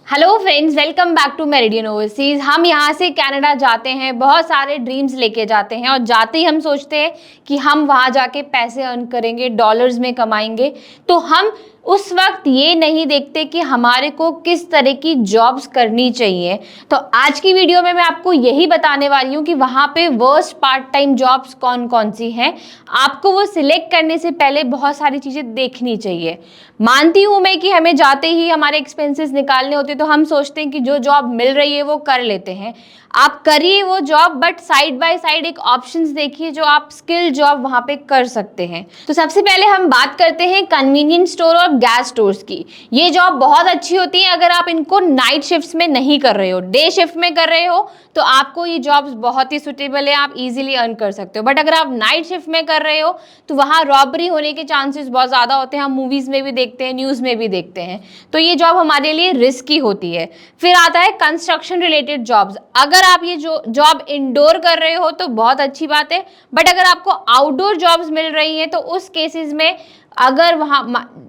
Hello friends, welcome back to Meridian Overseas. हम यहाँ से कनाडा जाते हैं, बहुत सारे ड्रीम्स लेके जाते हैं और जाते ही हम सोचते हैं कि हम वहाँ जाके पैसे अर्न करेंगे, डॉलर्स में कमाएंगे। तो हम उस वक्त ये नहीं देखते कि हमारे को किस तरह की जॉब्स करनी चाहिए। तो आज की वीडियो में मैं आपको यही बताने वाली हूँ कि वहाँ पे वर्स्ट पार्ट टाइम जॉब्स कौन कौन सी हैं। आपको वो सिलेक्ट करने से पहले बहुत सारी चीज़ें देखनी चाहिए। मानती हूँ मैं कि हमें जाते ही हमारे एक्सपेंसेस निकालने होते तो हम सोचते हैं कि जो जॉब मिल रही है वो कर लेते हैं। आप करिए वो job, but side by side एक ऑप्शंस देखिए जो आप स्किल जॉब वहाँ पे कर सकते हैं। तो सबसे पहले हम बात करते हैं कन्वीनियंस स्टोर और गैस स्टोर्स की। ये जॉब बहुत अच्छी होती है अगर आप इनको नाइट शिफ्ट्स में नहीं कर रहे हो, डे शिफ्ट में कर रहे हो तो आपको ये जॉब्स बहुत ही सुटेबल है, आप इजीली अर्न कर सकते हो। बट अगर आप नाइट शिफ्ट में कर रहे हो तो वहाँ रॉबरी होने के चांसेस बहुत ज़्यादा होते हैं। हम मूवीज़ में भी देखते हैं, न्यूज़ में भी देखते हैं, तो ये जॉब हमारे लिए रिस्की होती है। फिर आता है कंस्ट्रक्शन रिलेटेड जॉब्स। अगर आप ये जो जॉब इंडोर कर रहे हो तो बहुत अच्छी बात है, बट अगर आपको आउटडोर जॉब्स मिल रही हैं तो उस केसेस में अगर वहाँ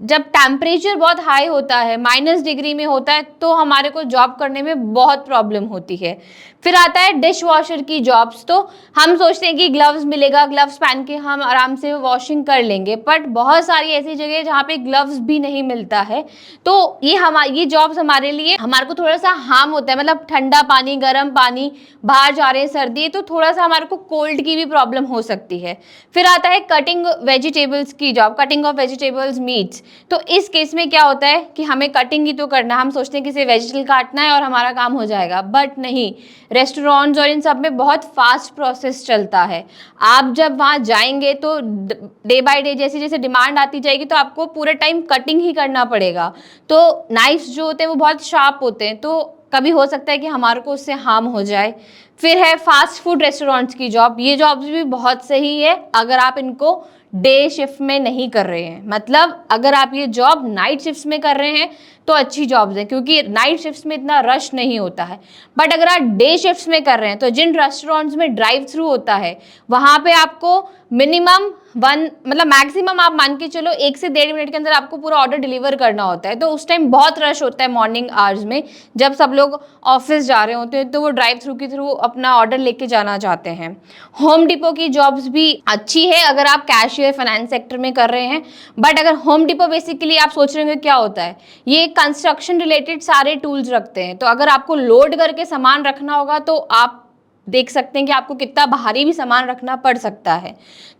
जब टेम्परेचर बहुत हाई होता है, -डिग्री में होता है, तो हमारे को जॉब करने में बहुत प्रॉब्लम होती है। फिर आता है डिश वॉशर की जॉब्स। तो हम सोचते हैं कि ग्लव्स मिलेगा, ग्लव्स पहन के हम आराम से वॉशिंग कर लेंगे, बट बहुत सारी ऐसी जगह है जहाँ पे ग्लव्स भी नहीं मिलता है। तो ये जॉब्स हमारे लिए हमारे को थोड़ा सा हार्म होता है, मतलब ठंडा पानी, गर्म पानी, बाहर जा रहे हैं, सर्दी है तो थोड़ा सा हमारे को कोल्ड की भी प्रॉब्लम हो सकती है। फिर आता है कटिंग वेजिटेबल्स की job, cutting of vegetables, meets. तो इस केस में क्या होता है कि हमें कटिंग ही तो करना है, हम सोचते हैं किसी वेजिटेबल काटना है और हमारा काम हो जाएगा, बट नहीं। रेस्टोरेंट्स और इन सब में बहुत फास्ट प्रोसेस चलता है। आप जब वहाँ जाएंगे तो डे बाय डे जैसे जैसे डिमांड आती जाएगी तो आपको पूरे टाइम कटिंग ही करना पड़ेगा। तो नाइफ्स जो होते हैं वो बहुत शार्प होते हैं, तो कभी हो सकता है कि हमारे को उससे हार्म हो जाए। फिर है फास्ट फूड रेस्टोरेंट्स की जॉब। ये जॉब्स भी बहुत सही है अगर आप इनको डे शिफ्ट में नहीं कर रहे हैं, मतलब अगर आप ये जॉब नाइट शिफ्ट्स में कर रहे हैं तो अच्छी जॉब्स हैं, क्योंकि नाइट शिफ्ट्स में इतना रश नहीं होता है। बट अगर आप डे शिफ्ट्स में कर रहे हैं तो जिन रेस्टोरेंट्स में ड्राइव थ्रू होता है वहाँ पे आपको मिनिमम मतलब मैक्सिमम आप मान के चलो 1 से 1.5 मिनट के अंदर आपको पूरा ऑर्डर डिलीवर करना होता है। तो उस टाइम बहुत रश होता है मॉर्निंग आवर्स में, जब सब लोग ऑफिस जा रहे होते हैं तो वो ड्राइव थ्रू के थ्रू अपना ऑर्डर लेके जाना चाहते हैं। होम डिपो की जॉब्स भी अच्छी है अगर आप कैशियर फाइनेंस सेक्टर में कर रहे हैं। बट अगर होम डिपो बेसिकली आप सोच रहे होंगे क्या होता है, ये कंस्ट्रक्शन रिलेटेड सारे टूल्स रखते हैं। तो अगर आपको लोड करके सामान रखना होगा तो आप देख सकते हैं कि आपको कितना भारी भी सामान रखना पड़ सकता है।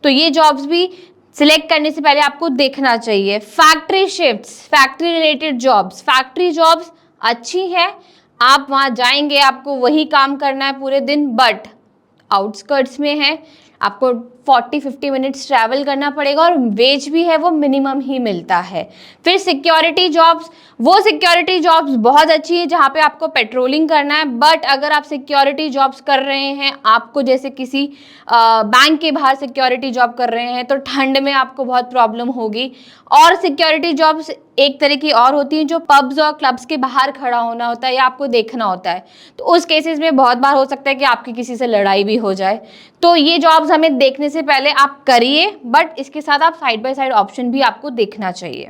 तो ये जॉब्स भी सिलेक्ट करने से पहले आपको देखना चाहिए। Factory shifts, factory related jobs, factory jobs अच्छी है, आप वहाँ जाएंगे, आपको वही काम करना है पूरे दिन, बट आउटस्कर्ट्स में है, आपको 40-50 मिनट्स ट्रैवल करना पड़ेगा और वेज भी है वो मिनिमम ही मिलता है। फिर सिक्योरिटी जॉब्स, वो सिक्योरिटी जॉब्स बहुत अच्छी है जहाँ पे आपको पेट्रोलिंग करना है। बट अगर आप सिक्योरिटी जॉब्स कर रहे हैं, आपको जैसे किसी बैंक के बाहर सिक्योरिटी जॉब कर रहे हैं तो ठंड में आपको बहुत प्रॉब्लम होगी। और सिक्योरिटी जॉब्स एक तरह की और होती हैं जो पब्स और क्लब्स के बाहर खड़ा होना होता है या आपको देखना होता है, तो उस केसेस में बहुत बार हो सकता है कि आपकी किसी से लड़ाई भी हो जाए। तो ये जॉब्स हमें देखने से पहले आप करिए, बट इसके साथ आप साइड बाय साइड ऑप्शन भी आपको देखना चाहिए।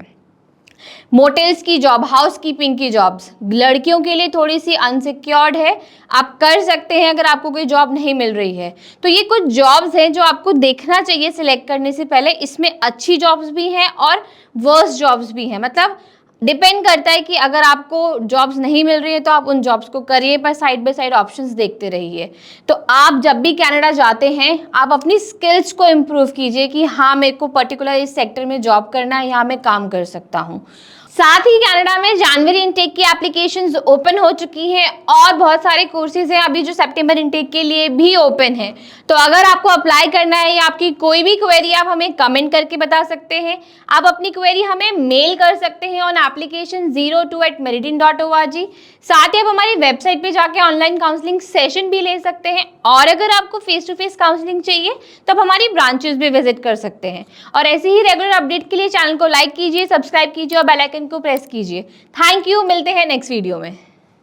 मोटेल्स की जॉब, हाउसकीपिंग की जॉब्स लड़कियों के लिए थोड़ी सी अनसिक्योर्ड है, आप कर सकते हैं अगर आपको कोई जॉब नहीं मिल रही है। तो ये कुछ जॉब्स हैं जो आपको देखना चाहिए सिलेक्ट करने से पहले। इसमें अच्छी जॉब्स भी हैं और वर्स्ट जॉब्स भी हैं, मतलब डिपेंड करता है कि अगर आपको जॉब्स नहीं मिल रही है तो आप उन जॉब्स को करिए, पर साइड बाय साइड ऑप्शंस देखते रहिए। तो आप जब भी कनाडा जाते हैं आप अपनी स्किल्स को इम्प्रूव कीजिए कि हाँ मेरे को पर्टिकुलर इस सेक्टर में जॉब करना है, यहाँ मैं काम कर सकता हूँ। साथ ही कनाडा में जनवरी इनटेक की एप्लीकेशंस ओपन हो चुकी हैं और बहुत सारे कोर्सेज हैं अभी जो सितंबर इनटेक के लिए भी ओपन है। तो अगर आपको अप्लाई करना है या आपकी कोई भी क्वेरी आप हमें कमेंट करके बता सकते हैं। आप अपनी क्वेरी हमें मेल कर सकते हैं ऑन application02@meridian.org। साथ ही आप हमारी वेबसाइट पे जाके ऑनलाइन काउंसलिंग सेशन भी ले सकते हैं, और अगर आपको फेस टू फेस काउंसलिंग चाहिए तो आप हमारी ब्रांचेस भी विजिट कर सकते हैं। और ऐसे ही रेगुलर अपडेट के लिए चैनल को लाइक कीजिए, सब्सक्राइब कीजिए और बेल आइकन को प्रेस कीजिए। थैंक यू, मिलते हैं नेक्स्ट वीडियो में।